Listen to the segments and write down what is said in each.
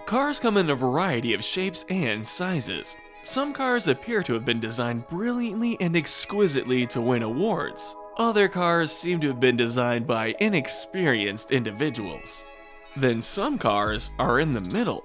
Cars come in a variety of shapes and sizes. Some cars appear to have been designed brilliantly and exquisitely to win awards. Other cars seem to have been designed by inexperienced individuals. Then some cars are in the middle.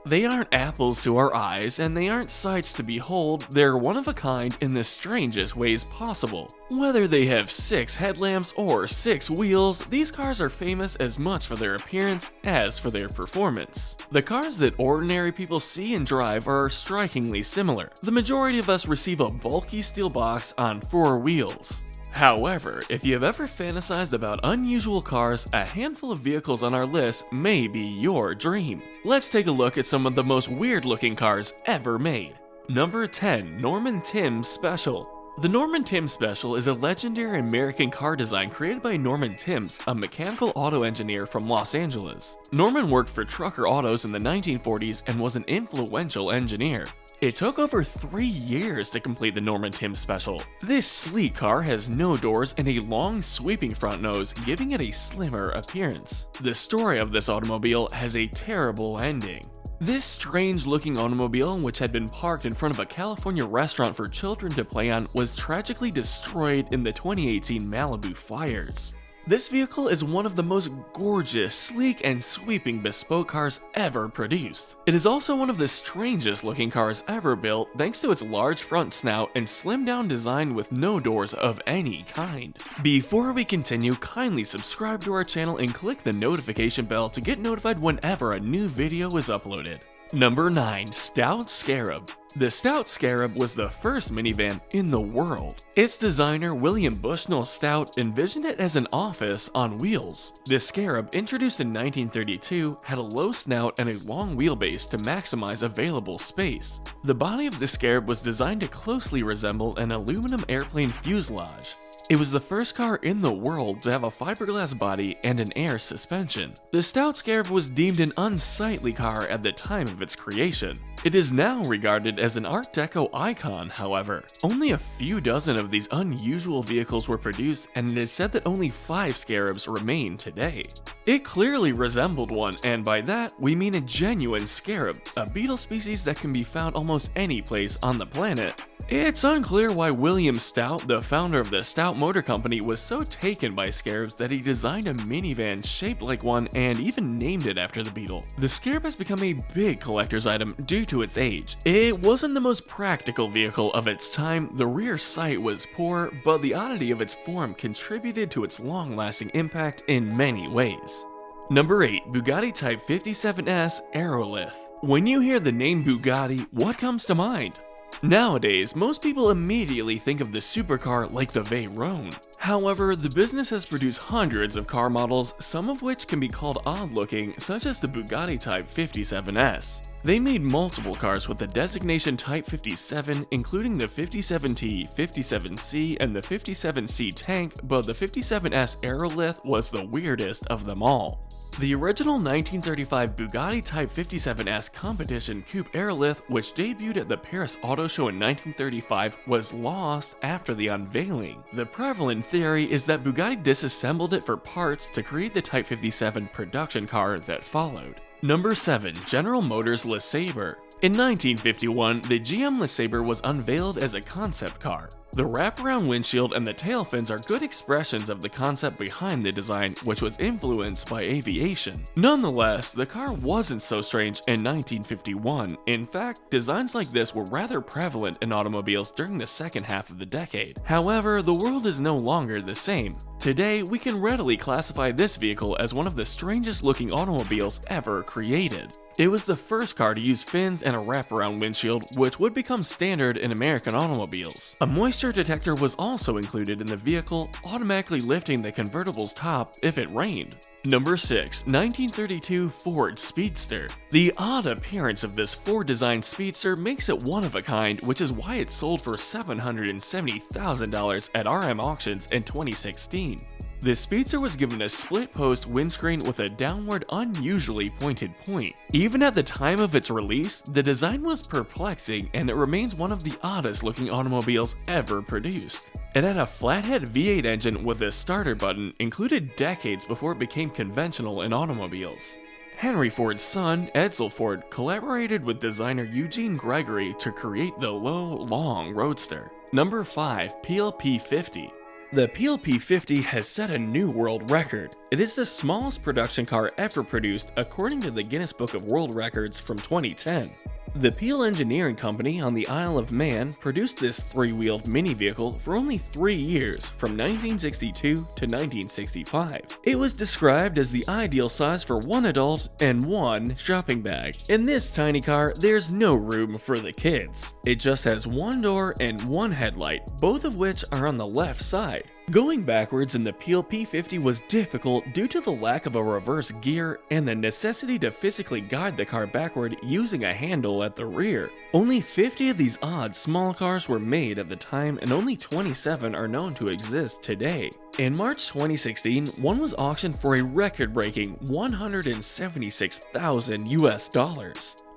They aren't apples to our eyes, and they aren't sights to behold. They're one of a kind in the strangest ways possible. Whether they have 6 headlamps or 6 wheels, these cars are famous as much for their appearance as for their performance. The cars that ordinary people see and drive are strikingly similar. The majority of us receive a bulky steel box on 4 wheels. However, if you have ever fantasized about unusual cars, a handful of vehicles on our list may be your dream. Let's take a look at some of the most weird looking cars ever made. Number 10. Norman Timms Special. The Norman Timms Special is a legendary American car design created by Norman Timms, a mechanical auto engineer from Los Angeles. Norman worked for Trucker Autos in the 1940s and was an influential engineer. It took over 3 years to complete the Norman Timms Special. This sleek car has no doors and a long sweeping front nose, giving it a slimmer appearance. The story of this automobile has a terrible ending. This strange looking automobile, which had been parked in front of a California restaurant for children to play on, was tragically destroyed in the 2018 Malibu fires. This vehicle is one of the most gorgeous, sleek, and sweeping bespoke cars ever produced. It is also one of the strangest looking cars ever built thanks to its large front snout and slimmed down design with no doors of any kind. Before we continue, kindly subscribe to our channel and click the notification bell to get notified whenever a new video is uploaded. Number 9. Stout Scarab. The Stout Scarab was the first minivan in the world. Its designer, William Bushnell Stout, envisioned it as an office on wheels. The Scarab, introduced in 1932, had a low snout and a long wheelbase to maximize available space. The body of the Scarab was designed to closely resemble an aluminum airplane fuselage. It was the first car in the world to have a fiberglass body and an air suspension. The Stout Scarab was deemed an unsightly car at the time of its creation. It is now regarded as an Art Deco icon, however. Only a few dozen of these unusual vehicles were produced, and it is said that only 5 Scarabs remain today. It clearly resembled one, and by that, we mean a genuine scarab, a beetle species that can be found almost any place on the planet. It's unclear why William Stout, the founder of the Stout Motor Company, was so taken by scarabs that he designed a minivan shaped like one and even named it after the beetle. The Scarab has become a big collector's item due to its age. It wasn't the most practical vehicle of its time, the rear sight was poor, but the oddity of its form contributed to its long-lasting impact in many ways. Number 8. Bugatti Type 57S Aerolith. When you hear the name Bugatti, what comes to mind? Nowadays, most people immediately think of the supercar like the Veyron. However, the business has produced hundreds of car models, some of which can be called odd-looking, such as the Bugatti Type 57S. They made multiple cars with the designation Type 57, including the 57T, 57C, and the 57C tank, but the 57S Aerolith was the weirdest of them all. The original 1935 Bugatti Type 57S competition coupe Aerolith, which debuted at the Paris Auto Show in 1935, was lost after the unveiling. The prevalent theory is that Bugatti disassembled it for parts to create the Type 57 production car that followed. Number 7. General Motors LeSabre. In 1951, the GM LeSabre was unveiled as a concept car. The wraparound windshield and the tail fins are good expressions of the concept behind the design, which was influenced by aviation. Nonetheless, the car wasn't so strange in 1951. In fact, designs like this were rather prevalent in automobiles during the second half of the decade. However, the world is no longer the same. Today, we can readily classify this vehicle as one of the strangest looking automobiles ever created. It was the first car to use fins and a wraparound windshield, which would become standard in American automobiles. A moisture detector was also included in the vehicle, automatically lifting the convertible's top if it rained. Number 6. 1932 Ford Speedster. The odd appearance of this Ford-designed Speedster makes it one of a kind, which is why it sold for $770,000 at RM auctions in 2016. The Speedster was given a split-post windscreen with a downward, unusually pointed point. Even at the time of its release, the design was perplexing, and it remains one of the oddest-looking automobiles ever produced. It had a flathead V8 engine with a starter button, included decades before it became conventional in automobiles. Henry Ford's son, Edsel Ford, collaborated with designer Eugene Gregory to create the low, long roadster. Number 5. PLP-50. The PLP-50 has set a new world record. It is the smallest production car ever produced according to the Guinness Book of World Records from 2010. The Peel Engineering Company on the Isle of Man produced this three-wheeled mini vehicle for only 3 years, from 1962 to 1965. It was described as the ideal size for one adult and one shopping bag. In this tiny car, there's no room for the kids. It just has one door and one headlight, both of which are on the left side. Going backwards in the Peel P50 was difficult due to the lack of a reverse gear and the necessity to physically guide the car backward using a handle at the rear. Only 50 of these odd small cars were made at the time, and only 27 are known to exist today. In March 2016, one was auctioned for a record-breaking $176,000 US.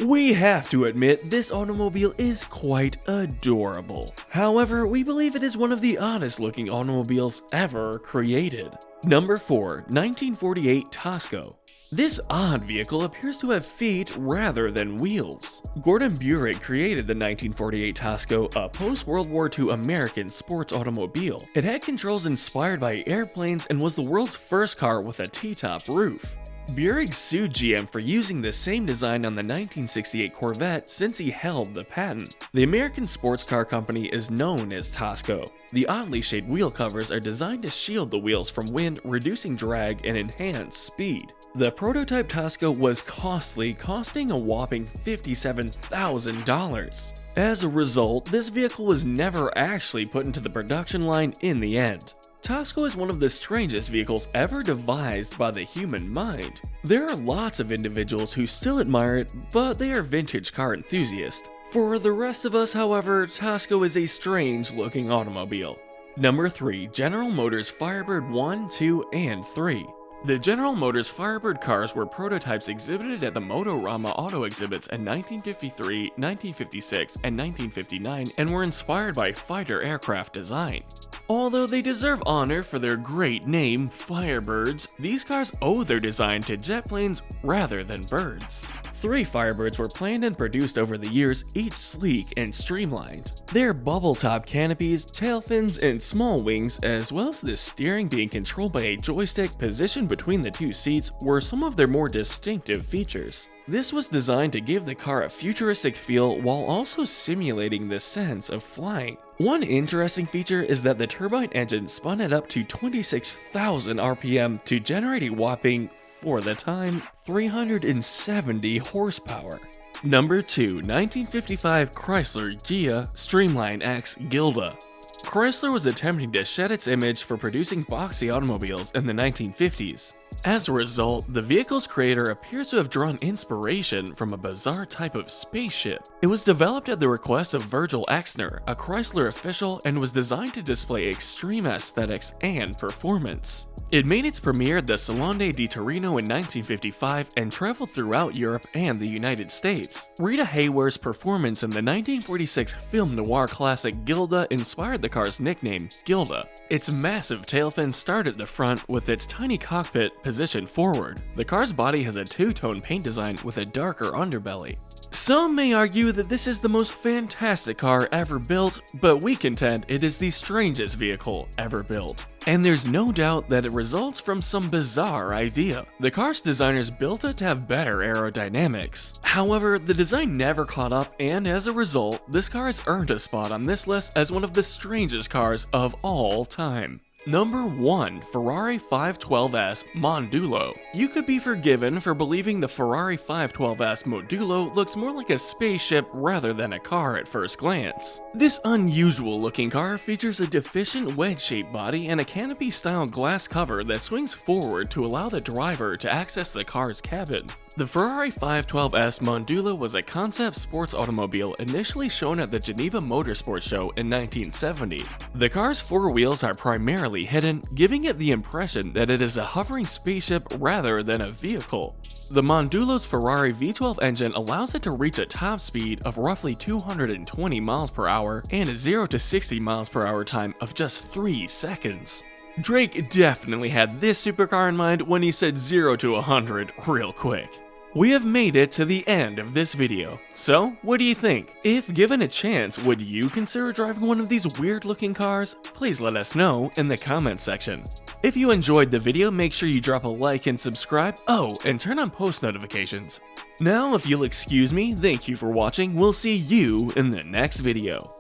We have to admit, this automobile is quite adorable. However, we believe it is one of the oddest looking automobiles ever created. Number 4. 1948 Tosco. This odd vehicle appears to have feet rather than wheels. Gordon Burig created the 1948 Tosco, a post-World War II American sports automobile. It had controls inspired by airplanes and was the world's first car with a T-top roof. Burig sued GM for using the same design on the 1968 Corvette since he held the patent. The American sports car company is known as Tosco. The oddly shaped wheel covers are designed to shield the wheels from wind, reducing drag and enhance speed. The prototype Tosco was costly, costing a whopping $57,000. As a result, this vehicle was never actually put into the production line in the end. Tosco is one of the strangest vehicles ever devised by the human mind. There are lots of individuals who still admire it, but they are vintage car enthusiasts. For the rest of us, however, Tosco is a strange looking automobile. Number 3. General Motors Firebird 1, 2, and 3. The General Motors Firebird cars were prototypes exhibited at the Motorama Auto Exhibits in 1953, 1956, and 1959 and were inspired by fighter aircraft design. Although they deserve honor for their great name, Firebirds, these cars owe their design to jet planes rather than birds. 3 Firebirds were planned and produced over the years, each sleek and streamlined. Their bubble-top canopies, tail fins, and small wings, as well as the steering being controlled by a joystick positioned between the 2 seats, were some of their more distinctive features. This was designed to give the car a futuristic feel while also simulating the sense of flying. One interesting feature is that the turbine engine spun at up to 26,000 RPM to generate a whopping, for the time, 370 horsepower. Number 2. 1955 Chrysler Gia Streamline X Gilda. Chrysler was attempting to shed its image for producing boxy automobiles in the 1950s. As a result, the vehicle's creator appears to have drawn inspiration from a bizarre type of spaceship. It was developed at the request of Virgil Exner, a Chrysler official, and was designed to display extreme aesthetics and performance. It made its premiere at the Salone di Torino in 1955 and traveled throughout Europe and the United States. Rita Hayworth's performance in the 1946 film noir classic Gilda inspired the car's nickname, Gilda. Its massive tail fin started at the front with its tiny cockpit positioned forward. The car's body has a two-tone paint design with a darker underbelly. Some may argue that this is the most fantastic car ever built, but we contend it is the strangest vehicle ever built. And there's no doubt that it results from some bizarre idea. The car's designers built it to have better aerodynamics. However, the design never caught up, and as a result, this car has earned a spot on this list as one of the strangest cars of all time. Number 1. Ferrari 512S Mondolo. You could be forgiven for believing the Ferrari 512S Mondolo looks more like a spaceship rather than a car at first glance. This unusual looking car features a deficient wedge-shaped body and a canopy-style glass cover that swings forward to allow the driver to access the car's cabin. The Ferrari 512S Mondolo was a concept sports automobile initially shown at the Geneva Motorsport Show in 1970. The car's 4 wheels are primarily hidden, giving it the impression that it is a hovering spaceship rather than a vehicle. The Mondolo's Ferrari V12 engine allows it to reach a top speed of roughly 220 miles per hour and a 0 to 60 miles per hour time of just 3 seconds. Drake definitely had this supercar in mind when he said 0 to 100 real quick. We have made it to the end of this video, so what do you think? If given a chance, would you consider driving one of these weird looking cars? Please let us know in the comments section. If you enjoyed the video, make sure you drop a like and subscribe. Oh, and turn on post notifications. Now, if you'll excuse me, thank you for watching. We'll see you in the next video.